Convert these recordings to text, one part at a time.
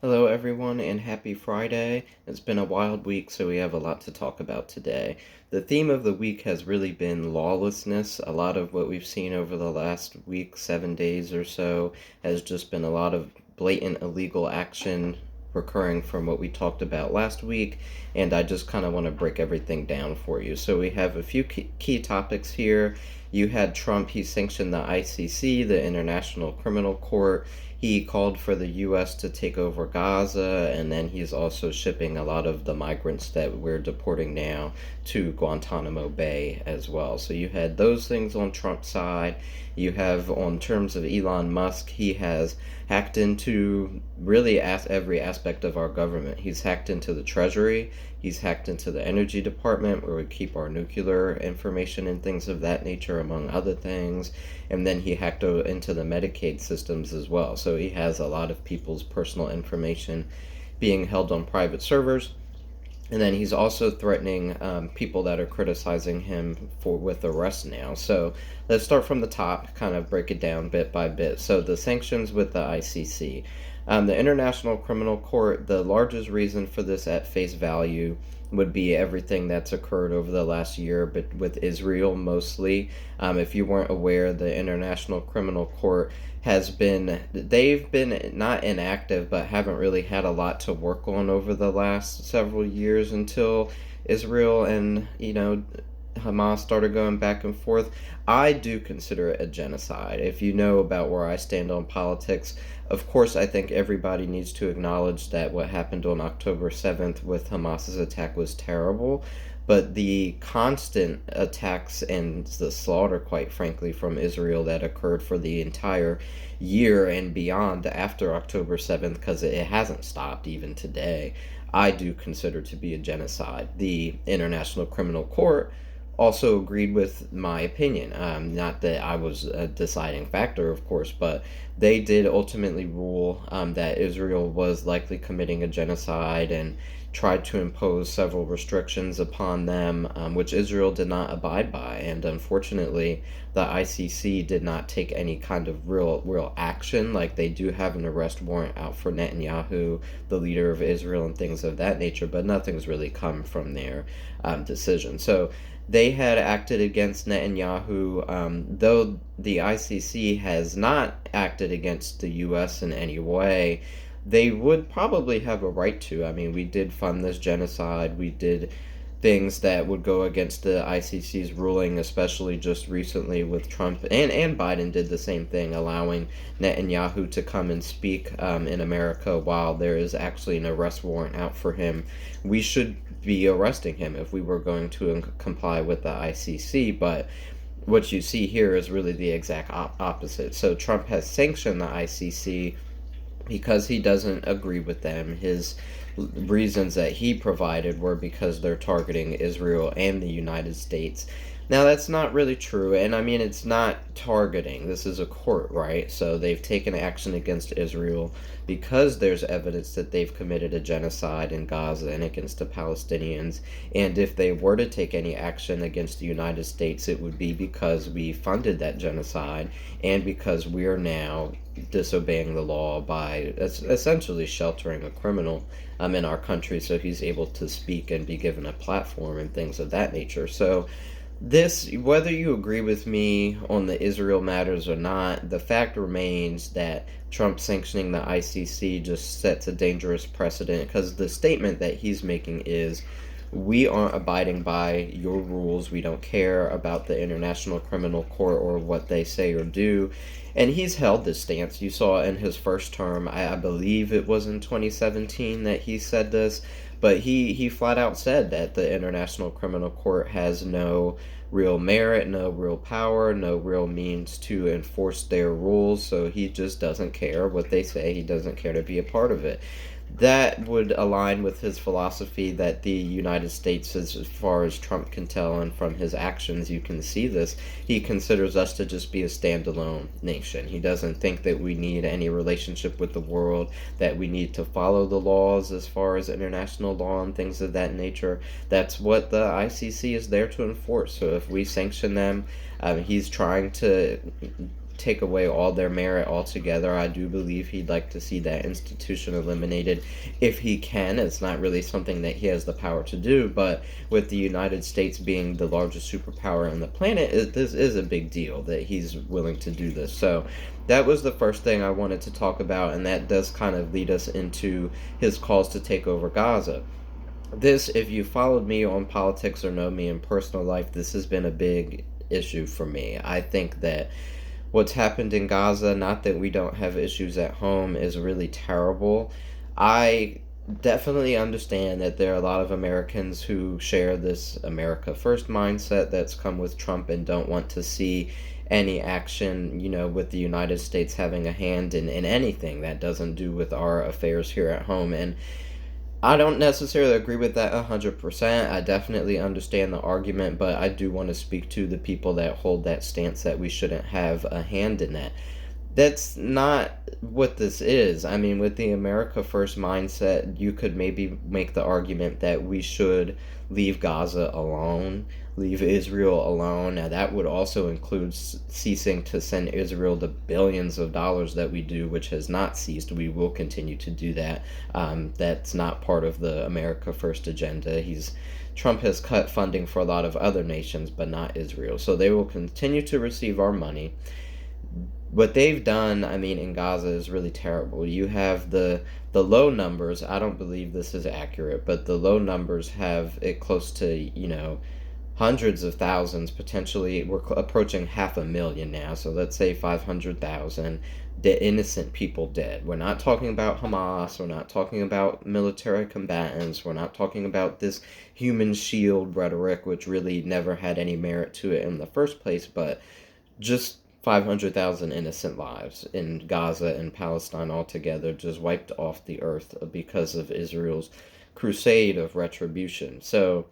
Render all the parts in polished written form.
Hello, everyone, and happy Friday. It's been a wild week, so we have a lot to talk about today. The theme of the week has really been lawlessness. A lot of what we've seen over the last week, 7 days or so, has just been a lot of blatant illegal action recurring from what we talked about last week, and I just kind of want to break everything down for you. So, we have a few key topics here. You had Trump, he sanctioned the ICC, the International Criminal Court. He called for the U.S. to take over Gaza, and then he's also shipping a lot of the migrants that we're deporting now to Guantanamo Bay as well. So you had those things on Trump's side. You have, on terms of Elon Musk, he has hacked into really every aspect of our government. He's hacked into the Treasury. He's hacked into the Energy Department, where we keep our nuclear information and things of that nature, among other things. And then he hacked into the Medicaid systems as well. So he has a lot of people's personal information being held on private servers. And then he's also threatening people that are criticizing him with arrest now. So let's start from the top, kind of break it down bit by bit. So the sanctions with the ICC. The International Criminal Court, the largest reason for this at face value would be everything that's occurred over the last year, but with Israel mostly. If you weren't aware, the International Criminal Court they've been not inactive, but haven't really had a lot to work on over the last several years until Israel and, Hamas started going back and forth. I do consider it a genocide. If you know about where I stand on politics, of course, I think everybody needs to acknowledge that what happened on October 7th with Hamas's attack was terrible. But the constant attacks and the slaughter, quite frankly, from Israel that occurred for the entire year and beyond after October 7th, because it hasn't stopped even today, I do consider to be a genocide. The International Criminal Court also agreed with my opinion. Not that I was a deciding factor, of course, but they did ultimately rule that Israel was likely committing a genocide and tried to impose several restrictions upon them, which Israel did not abide by. And unfortunately, the ICC did not take any kind of real action. Like, they do have an arrest warrant out for Netanyahu, the leader of Israel, and things of that nature, but nothing's really come from their decision. So they had acted against Netanyahu, though the ICC has not acted against the U.S. in any way. They would probably have a right to. I mean, we did fund this genocide. We did things that would go against the ICC's ruling, especially just recently with Trump, and Biden did the same thing, allowing Netanyahu to come and speak in America while there is actually an arrest warrant out for him. We should be arresting him if we were going to comply with the ICC, but what you see here is really the exact opposite. So Trump has sanctioned the ICC because he doesn't agree with them. His reasons that he provided were because they're targeting Israel and the United States. Now, that's not really true, and I mean, it's not targeting. This is a court, right? So they've taken action against Israel because there's evidence that they've committed a genocide in Gaza and against the Palestinians. And if they were to take any action against the United States, it would be because we funded that genocide and because we're now disobeying the law by essentially sheltering a criminal in our country so he's able to speak and be given a platform and things of that nature. So this, whether you agree with me on the Israel matters or not, the fact remains that Trump sanctioning the ICC just sets a dangerous precedent, because the statement that he's making is, we aren't abiding by your rules. We don't care about the International Criminal Court or what they say or do. And he's held this stance. You saw in his first term, I believe it was in 2017 that he said this, but he flat out said that the International Criminal Court has no real merit, no real power, no real means to enforce their rules, so he just doesn't care what they say. He doesn't care to be a part of it. That would align with his philosophy that the United States, as far as Trump can tell, and from his actions you can see this, he considers us to just be a standalone nation. He doesn't think that we need any relationship with the world, that we need to follow the laws as far as international law and things of that nature. That's what the ICC is there to enforce. So if we sanction them, he's trying to take away all their merit altogether. I do believe he'd like to see that institution eliminated if he can. It's not really something that he has the power to do, but with the United States being the largest superpower on the planet, this is a big deal that he's willing to do this. So that was the first thing I wanted to talk about, and that does kind of lead us into his calls to take over Gaza. This, if you followed me on politics or know me in personal life, this has been a big issue for me. I think that what's happened in Gaza, not that we don't have issues at home, is really terrible. I definitely understand that there are a lot of Americans who share this America First mindset that's come with Trump and don't want to see any action, with the United States having a hand in anything that doesn't do with our affairs here at home. And I don't necessarily agree with that 100%. I definitely understand the argument, but I do want to speak to the people that hold that stance that we shouldn't have a hand in that. That's not what this is. I mean, with the America First mindset, you could maybe make the argument that we should leave Gaza alone, leave Israel alone. Now, that would also include ceasing to send Israel the billions of dollars that we do, which has not ceased. We will continue to do that. That's not part of the America First agenda. Trump has cut funding for a lot of other nations, but not Israel. So they will continue to receive our money. What they've done, I mean, in Gaza is really terrible. You have the low numbers. I don't believe this is accurate, but the low numbers have it close to, hundreds of thousands, potentially. We're approaching 500,000 now, so let's say 500,000 innocent people dead. We're not talking about Hamas. We're not talking about military combatants. We're not talking about this human shield rhetoric, which really never had any merit to it in the first place, but just 500,000 innocent lives in Gaza and Palestine altogether, just wiped off the earth because of Israel's crusade of retribution. So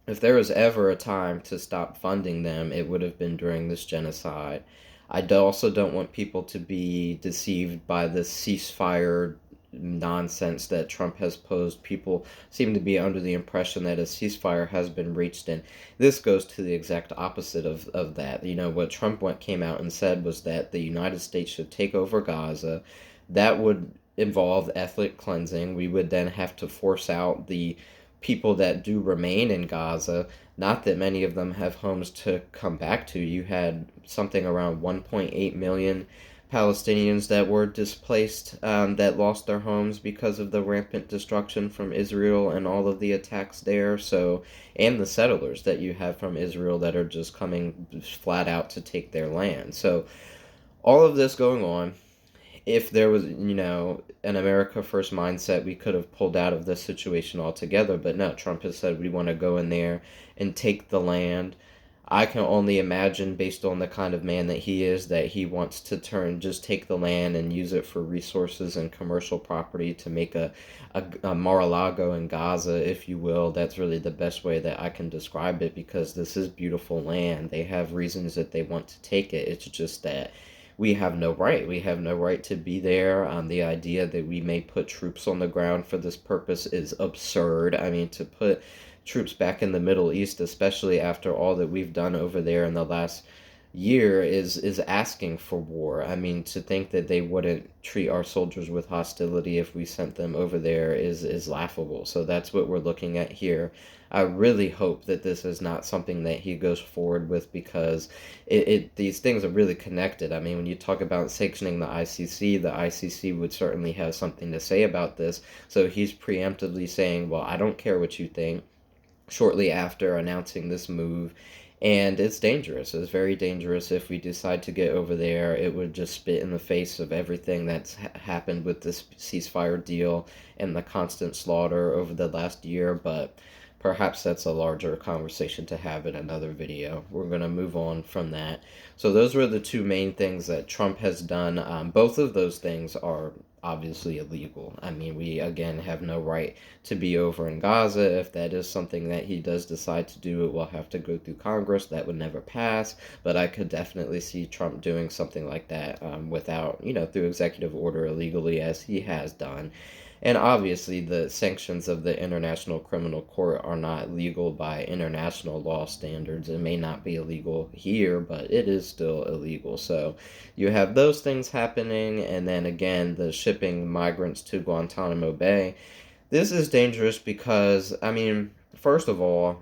if there was ever a time to stop funding them, it would have been during this genocide. Also don't want people to be deceived by this ceasefire nonsense that Trump has posed. People seem to be under the impression that a ceasefire has been reached, and this goes to the exact opposite of that. What Trump came out and said was that the United States should take over Gaza. That would involve ethnic cleansing. We would then have to force out the people that do remain in Gaza. Not that many of them have homes to come back to. You had something around 1.8 million Palestinians that were displaced, that lost their homes because of the rampant destruction from Israel and all of the attacks there. So, and the settlers that you have from Israel that are just coming flat out to take their land. So, all of this going on. If there was, an America First mindset, we could have pulled out of this situation altogether. But no, Trump has said we want to go in there and take the land. I can only imagine, based on the kind of man that he is, that he wants to just take the land and use it for resources and commercial property to make a Mar-a-Lago in Gaza, if you will. That's really the best way that I can describe it, because this is beautiful land. They have reasons that they want to take it. It's just that we have no right. We have no right to be there. The idea that we may put troops on the ground for this purpose is absurd. I mean, to put troops back in the Middle East, especially after all that we've done over there in the last year, is asking for war. I mean, to think that they wouldn't treat our soldiers with hostility if we sent them over there is laughable. So that's what we're looking at here. I really hope that this is not something that he goes forward with, because these things are really connected. I mean, when you talk about sanctioning the ICC would certainly have something to say about this. So he's preemptively saying, well, I don't care what you think, shortly after announcing this move. And it's dangerous. It's very dangerous. If we decide to get over there, it would just spit in the face of everything that's happened with this ceasefire deal and the constant slaughter over the last year. But perhaps that's a larger conversation to have in another video. We're going to move on from that. So those were the two main things that Trump has done. Both of those things are obviously illegal. I mean, we, again, have no right to be over in Gaza. If that is something that he does decide to do, it will have to go through Congress. That would never pass. But I could definitely see Trump doing something like that without, through executive order illegally, as he has done. And obviously, the sanctions of the International Criminal Court are not legal by international law standards. It may not be illegal here, but it is still illegal. So you have those things happening, and then again, the shipping migrants to Guantanamo Bay. This is dangerous because, I mean, first of all,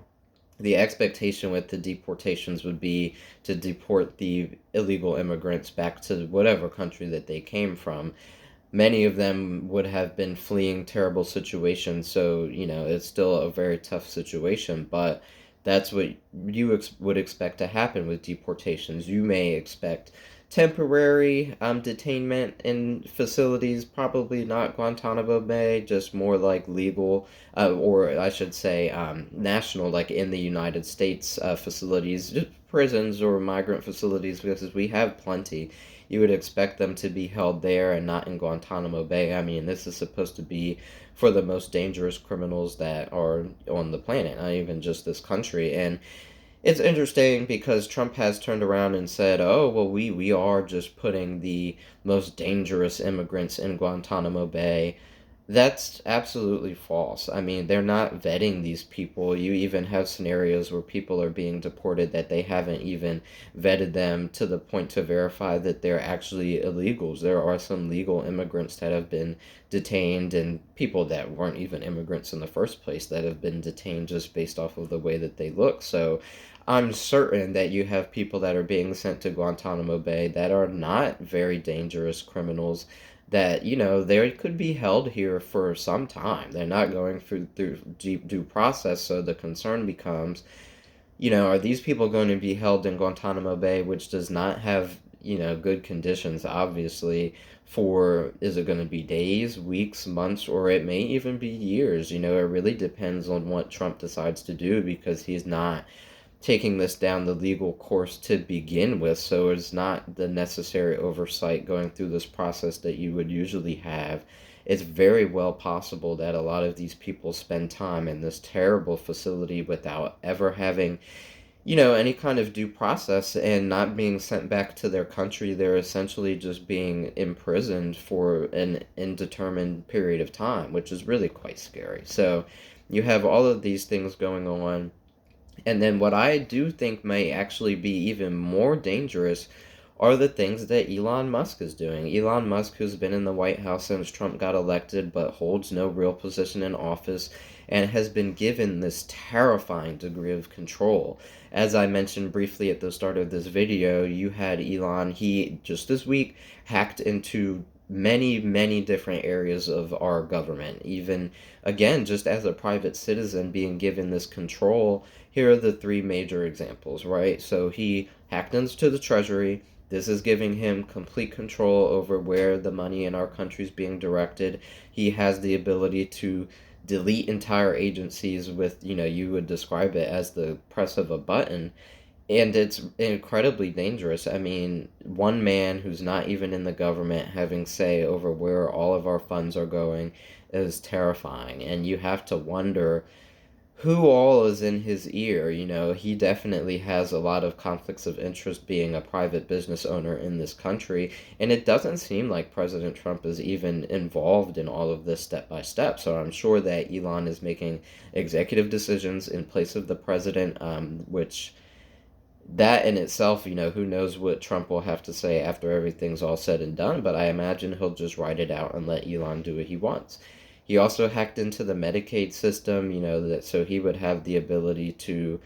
the expectation with the deportations would be to deport the illegal immigrants back to whatever country that they came from. Many of them would have been fleeing terrible situations, so it's still a very tough situation, but that's what you would expect to happen with deportations. You may expect temporary detainment in facilities, probably not Guantanamo Bay, just more like legal, or I should say national, like in the United States facilities, just prisons or migrant facilities, because we have plenty. You would expect them to be held there and not in Guantanamo Bay. I mean, this is supposed to be for the most dangerous criminals that are on the planet, not even just this country. And it's interesting because Trump has turned around and said, "Oh, well, we are just putting the most dangerous immigrants in Guantanamo Bay." That's absolutely false. I mean, they're not vetting these people. You even have scenarios where people are being deported that they haven't even vetted them to the point to verify that they're actually illegals. There are some legal immigrants that have been detained, and people that weren't even immigrants in the first place that have been detained just based off of the way that they look. So I'm certain that you have people that are being sent to Guantanamo Bay that are not very dangerous criminals that, they could be held here for some time. They're not going through deep due process, so the concern becomes, are these people going to be held in Guantanamo Bay, which does not have, good conditions, obviously, for, is it going to be days, weeks, months, or it may even be years? It really depends on what Trump decides to do, because he's not taking this down the legal course to begin with, so it's not the necessary oversight going through this process that you would usually have. It's very well possible that a lot of these people spend time in this terrible facility without ever having, any kind of due process and not being sent back to their country. They're essentially just being imprisoned for an indeterminate period of time, which is really quite scary. So you have all of these things going on. And then what I do think may actually be even more dangerous are the things that Elon Musk is doing. Elon Musk, who's been in the White House since Trump got elected but holds no real position in office and has been given this terrifying degree of control. As I mentioned briefly at the start of this video, you had Elon, he just this week hacked into many, many different areas of our government. Even, again, just as a private citizen being given this control, here are the three major examples, right? So he hacked into the Treasury. This is giving him complete control over where the money in our country is being directed. He has the ability to delete entire agencies with, you would describe it as the press of a button. And it's incredibly dangerous. I mean, one man who's not even in the government having say over where all of our funds are going is terrifying. And you have to wonder who all is in his ear. He definitely has a lot of conflicts of interest being a private business owner in this country, and it doesn't seem like President Trump is even involved in all of this step by step. So I'm sure that Elon is making executive decisions in place of the president, which that in itself, who knows what Trump will have to say after everything's all said and done, but I imagine he'll just write it out and let Elon do what he wants. He also hacked into the Medicaid system, that so he would have the ability to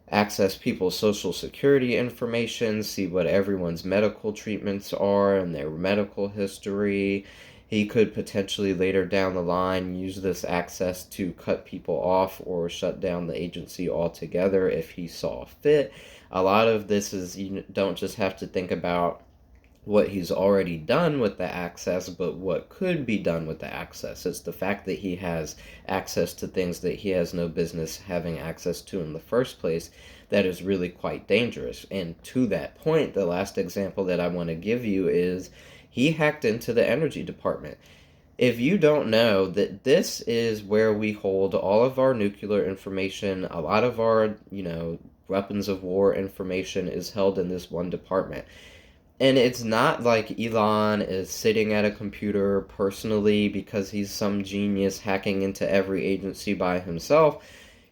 access people's social security information, see what everyone's medical treatments are and their medical history. He could potentially later down the line use this access to cut people off or shut down the agency altogether if he saw fit. A lot of this is, you don't just have to think about what he's already done with the access, but what could be done with the access. It's the fact that he has access to things that he has no business having access to in the first place that is really quite dangerous. And to that point, the last example that I want to give you is he hacked into the energy department. If you don't know that this is where we hold all of our nuclear information, a lot of our, weapons of war information is held in this one department. And it's not like Elon is sitting at a computer personally because he's some genius hacking into every agency by himself.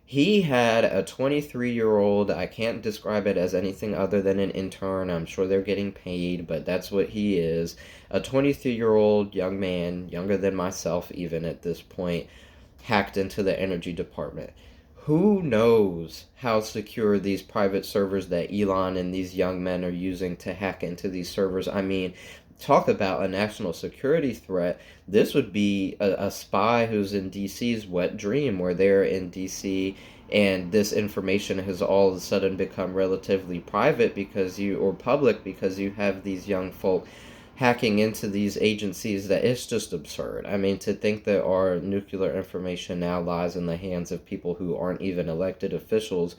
He had a 23-year-old, I can't describe it as anything other than an intern. I'm sure they're getting paid, but that's what he is. A 23-year-old young man, younger than myself even at this point, hacked into the energy department. Who knows how secure these private servers that Elon and these young men are using to hack into these servers? I mean, talk about a national security threat. This would be a spy who's in DC's wet dream, where they're in DC and this information has all of a sudden become relatively private because you, or public, because you have these young folk hacking into these agencies. That it's just absurd. I mean, to think that our nuclear information now lies in the hands of people who aren't even elected officials,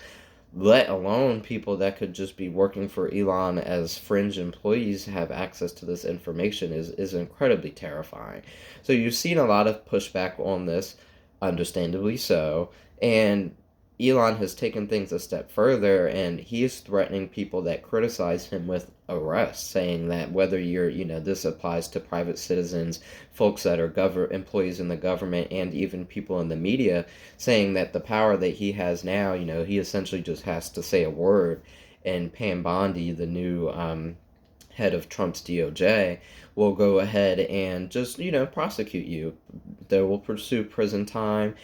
let alone people that could just be working for Elon as fringe employees, have access to this information is incredibly terrifying. So you've seen a lot of pushback on this, understandably so, and Elon has taken things a step further, and he is threatening people that criticize him with arrest, saying that whether you're, this applies to private citizens, folks that are employees in the government, and even people in the media, saying that the power that he has now, he essentially just has to say a word, and Pam Bondi, the new head of Trump's DOJ, will go ahead and just, prosecute you. They will pursue prison time.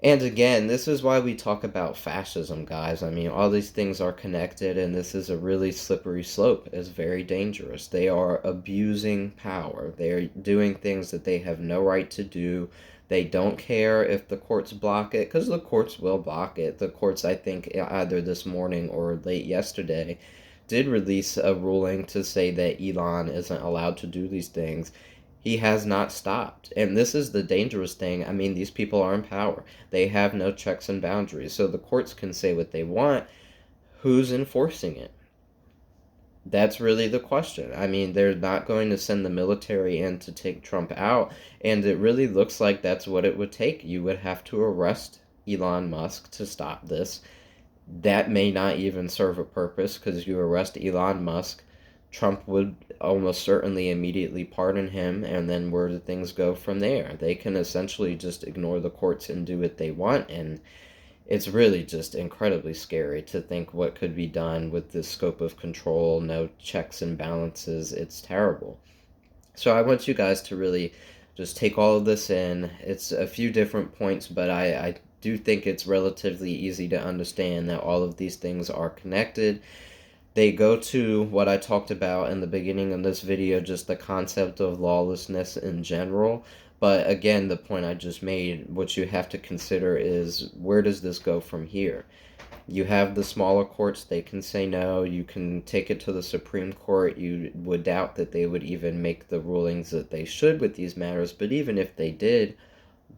And again, this is why we talk about fascism, guys. I mean, all these things are connected, and this is a really slippery slope. It's very dangerous. They are abusing power. They're doing things that they have no right to do. They don't care if the courts block it, because the courts will block it. The courts, I think, either this morning or late yesterday, did release a ruling to say that Elon isn't allowed to do these things. He has not stopped. And this is the dangerous thing. I mean, these people are in power. They have no checks and boundaries. So the courts can say what they want. Who's enforcing it? That's really the question. I mean, they're not going to send the military in to take Trump out. And it really looks like that's what it would take. You would have to arrest Elon Musk to stop this. That may not even serve a purpose, because you arrest Elon Musk, Trump would almost certainly immediately pardon him, and then where do things go from there? They can essentially just ignore the courts and do what they want, and it's really just incredibly scary to think what could be done with this scope of control, no checks and balances. It's terrible. So I want you guys to really just take all of this in. It's a few different points, but I do think it's relatively easy to understand that all of these things are connected. They go to what I talked about in the beginning of this video, just the concept of lawlessness in general. But again, the point I just made, what you have to consider is, where does this go from here? You have the smaller courts, they can say no. You can take it to the Supreme Court. You would doubt that they would even make the rulings that they should with these matters. But even if they did,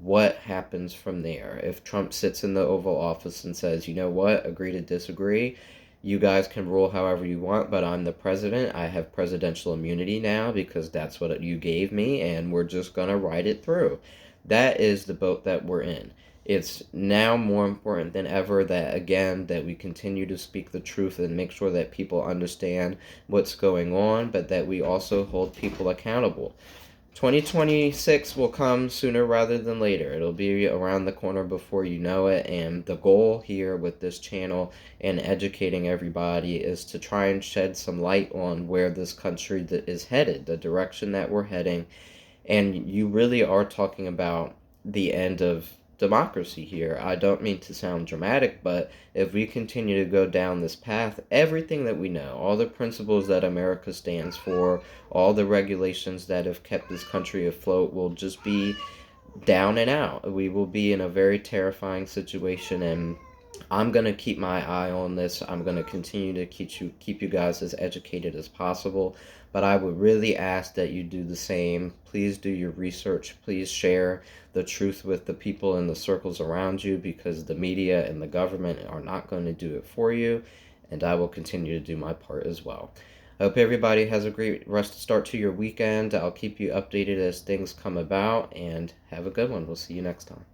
what happens from there? If Trump sits in the Oval Office and says, you know what, agree to disagree, you guys can rule however you want, but I'm the president. I have presidential immunity now because that's what you gave me, and we're just going to ride it through. That is the boat that we're in. It's now more important than ever that, again, that we continue to speak the truth and make sure that people understand what's going on, but that we also hold people accountable. 2026 will come sooner rather than later. It'll be around the corner before you know it, and the goal here with this channel and educating everybody is to try and shed some light on where this country is headed, the direction that we're heading. And you really are talking about the end of democracy here. I don't mean to sound dramatic, but if we continue to go down this path, everything that we know, all the principles that America stands for, all the regulations that have kept this country afloat will just be down and out. We will be in a very terrifying situation, and I'm going to keep my eye on this. I'm going to continue to keep you guys as educated as possible, but I would really ask that you do the same. Please do your research. Please share the truth with the people in the circles around you, because the media and the government are not going to do it for you, and I will continue to do my part as well. I hope everybody has a great start to your weekend. I'll keep you updated as things come about, and have a good one. We'll see you next time.